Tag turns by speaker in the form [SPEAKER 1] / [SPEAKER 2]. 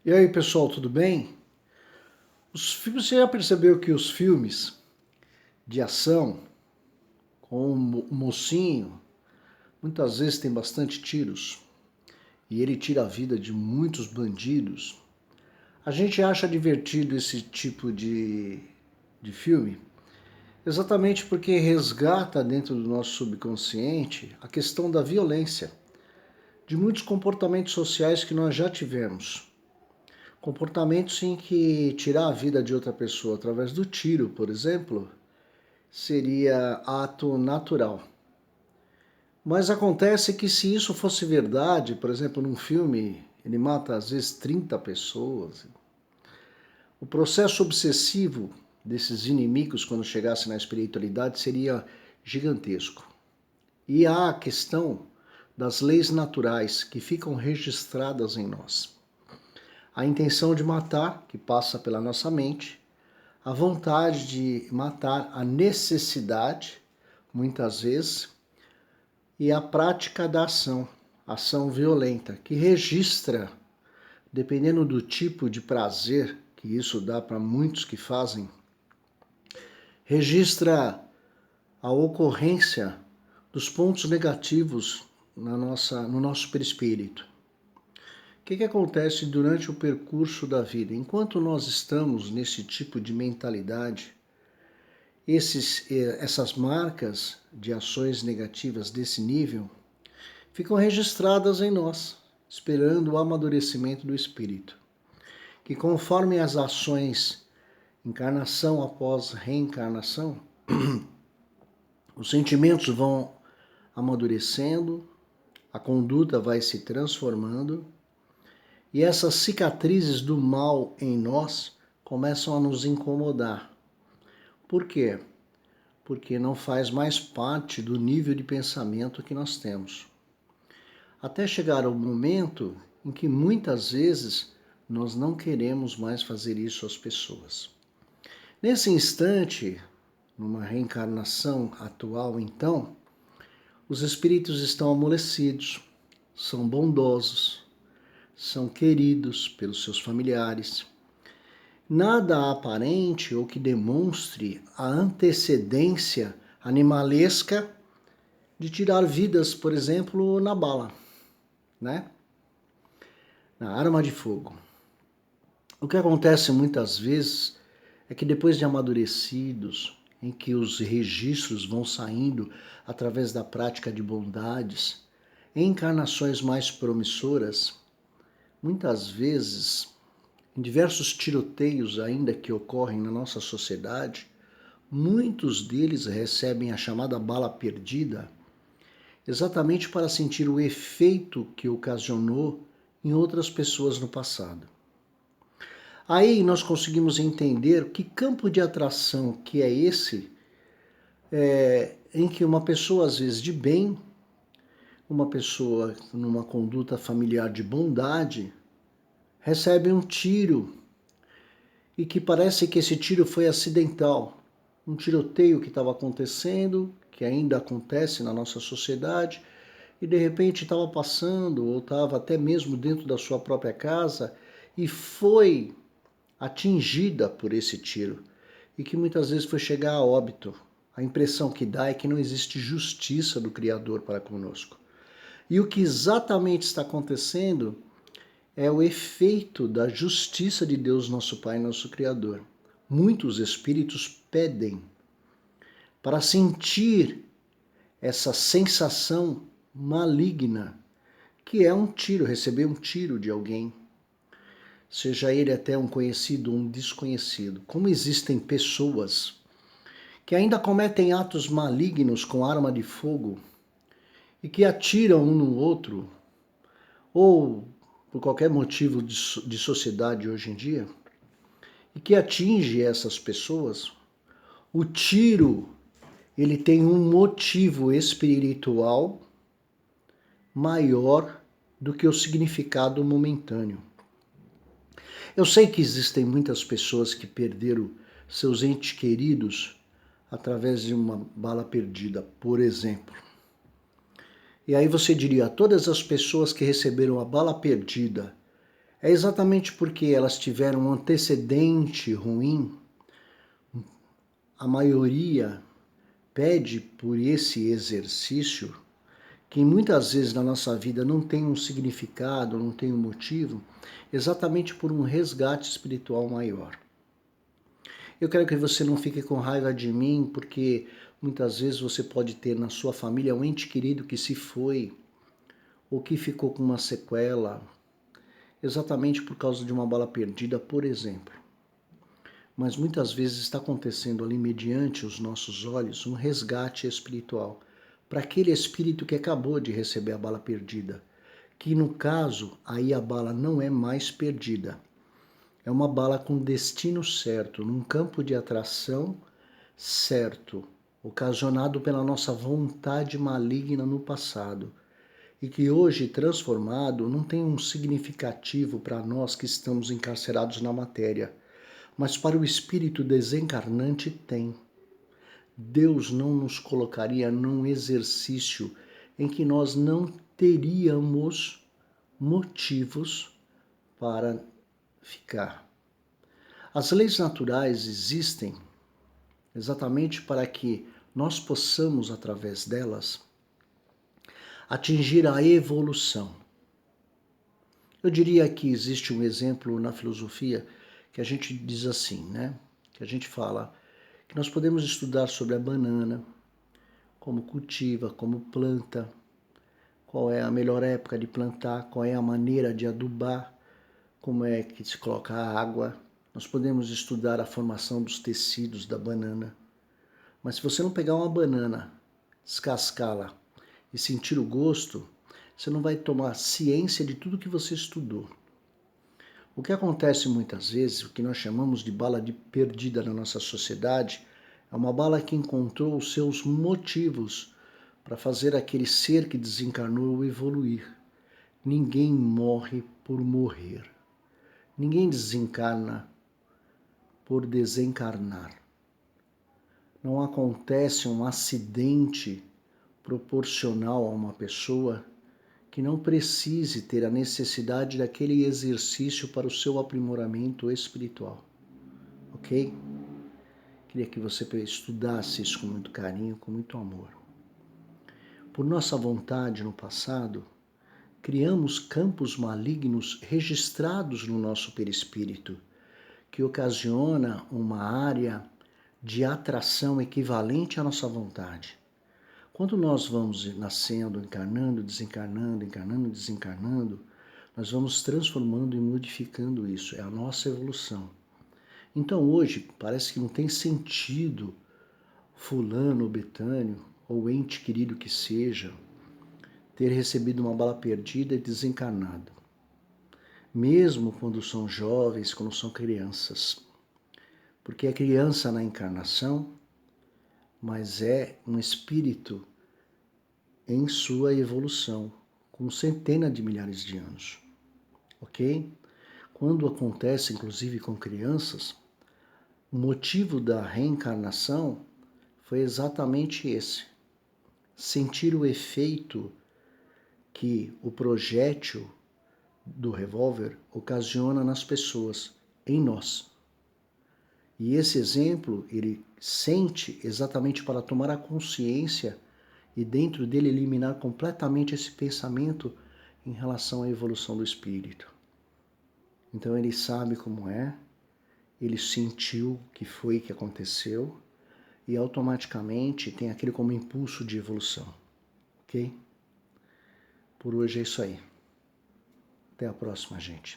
[SPEAKER 1] E aí, pessoal, tudo bem? Você já percebeu que os filmes de ação com o mocinho muitas vezes tem bastante tiros e ele tira a vida de muitos bandidos? A gente acha divertido esse tipo de filme exatamente porque resgata dentro do nosso subconsciente a questão da violência, de muitos comportamentos sociais que nós já tivemos. Comportamentos em que tirar a vida de outra pessoa através do tiro, por exemplo, seria ato natural. Mas acontece que se isso fosse verdade, por exemplo, num filme, ele mata às vezes 30 pessoas. O processo obsessivo desses inimigos, quando chegasse na espiritualidade, seria gigantesco. E há a questão das leis naturais que ficam registradas em nós. A intenção de matar, que passa pela nossa mente, a vontade de matar, a necessidade, muitas vezes, e a prática da ação violenta, que registra, dependendo do tipo de prazer que isso dá para muitos que fazem, registra a ocorrência dos pontos negativos no nosso perispírito. O que acontece durante o percurso da vida? Enquanto nós estamos nesse tipo de mentalidade, essas marcas de ações negativas desse nível ficam registradas em nós, esperando o amadurecimento do espírito, que conforme as ações, encarnação após reencarnação, os sentimentos vão amadurecendo, a conduta vai se transformando e essas cicatrizes do mal em nós começam a nos incomodar. Por quê? Porque não faz mais parte do nível de pensamento que nós temos. Até chegar ao momento em que muitas vezes nós não queremos mais fazer isso às pessoas. Nesse instante, numa reencarnação atual, então, os espíritos estão amolecidos, são bondosos, são queridos pelos seus familiares. Nada aparente ou que demonstre a antecedência animalesca de tirar vidas, por exemplo, na bala, né? Na arma de fogo. O que acontece muitas vezes é que depois de amadurecidos, em que os registros vão saindo através da prática de bondades, em encarnações mais promissoras, muitas vezes, em diversos tiroteios ainda que ocorrem na nossa sociedade, muitos deles recebem a chamada bala perdida, exatamente para sentir o efeito que ocasionou em outras pessoas no passado. Aí nós conseguimos entender que campo de atração que é esse, em que uma pessoa às vezes de bem, uma pessoa numa conduta familiar de bondade, recebe um tiro e que parece que esse tiro foi acidental, um tiroteio que estava acontecendo, que ainda acontece na nossa sociedade, e de repente estava passando ou estava até mesmo dentro da sua própria casa e foi atingida por esse tiro e que muitas vezes foi chegar a óbito. A impressão que dá é que não existe justiça do Criador para conosco. E o que exatamente está acontecendo é o efeito da justiça de Deus, nosso Pai, nosso Criador. Muitos espíritos pedem para sentir essa sensação maligna, que é um tiro, receber um tiro de alguém, seja ele até um conhecido ou um desconhecido. Como existem pessoas que ainda cometem atos malignos com arma de fogo e que atiram um no outro, ou por qualquer motivo de sociedade hoje em dia, e que atinge essas pessoas, o tiro ele tem um motivo espiritual maior do que o significado momentâneo. Eu sei que existem muitas pessoas que perderam seus entes queridos através de uma bala perdida, por exemplo. E aí você diria, todas as pessoas que receberam a bala perdida, É exatamente porque elas tiveram um antecedente ruim, a maioria pede por esse exercício, que muitas vezes na nossa vida não tem um significado, não tem um motivo, exatamente por um resgate espiritual maior. Eu quero que você não fique com raiva de mim, porque muitas vezes você pode ter na sua família um ente querido que se foi, ou que ficou com uma sequela, exatamente por causa de uma bala perdida, por exemplo. Mas muitas vezes está acontecendo ali, mediante os nossos olhos, um resgate espiritual para aquele espírito que acabou de receber a bala perdida. Que no caso, aí a bala não é mais perdida. É uma bala com destino certo, num campo de atração certo, ocasionado pela nossa vontade maligna no passado. E que hoje, transformado, não tem um significativo para nós que estamos encarcerados na matéria, mas para o espírito desencarnante tem. Deus não nos colocaria num exercício em que nós não teríamos motivos para ficar. As leis naturais existem exatamente para que nós possamos, através delas, atingir a evolução. Eu diria que existe um exemplo na filosofia que a gente diz assim, né? Que a gente fala que nós podemos estudar sobre a banana, como cultiva, como planta, qual é a melhor época de plantar, qual é a maneira de adubar, como é que se coloca a água. Nós podemos estudar a formação dos tecidos da banana. Mas se você não pegar uma banana, descascá-la e sentir o gosto, você não vai tomar ciência de tudo que você estudou. O que acontece muitas vezes, o que nós chamamos de bala de perdida na nossa sociedade, é uma bala que encontrou os seus motivos para fazer aquele ser que desencarnou evoluir. Ninguém morre por morrer. Ninguém desencarna por desencarnar. Não acontece um acidente proporcional a uma pessoa que não precise ter a necessidade daquele exercício para o seu aprimoramento espiritual. Ok? Queria que você estudasse isso com muito carinho, com muito amor. Por nossa vontade no passado, criamos campos malignos registrados no nosso perispírito, que ocasiona uma área de atração equivalente à nossa vontade. Quando nós vamos nascendo, encarnando, desencarnando, encarnando, desencarnando, nós vamos transformando e modificando isso. É a nossa evolução. Então hoje parece que não tem sentido fulano ou betânio, ou ente querido que seja, ter recebido uma bala perdida e desencarnado. Mesmo quando são jovens, quando são crianças. Porque é criança na encarnação, mas é um espírito em sua evolução, com centenas de milhares de anos. Ok? Quando acontece, inclusive com crianças, o motivo da reencarnação foi exatamente esse. Sentir o efeito que o projétil do revólver ocasiona nas pessoas, em nós. E esse exemplo, ele sente exatamente para tomar a consciência e dentro dele eliminar completamente esse pensamento em relação à evolução do espírito. Então ele sabe como é, ele sentiu o que foi que aconteceu e automaticamente tem aquele como impulso de evolução. Ok? Por hoje é isso aí. Até a próxima, gente.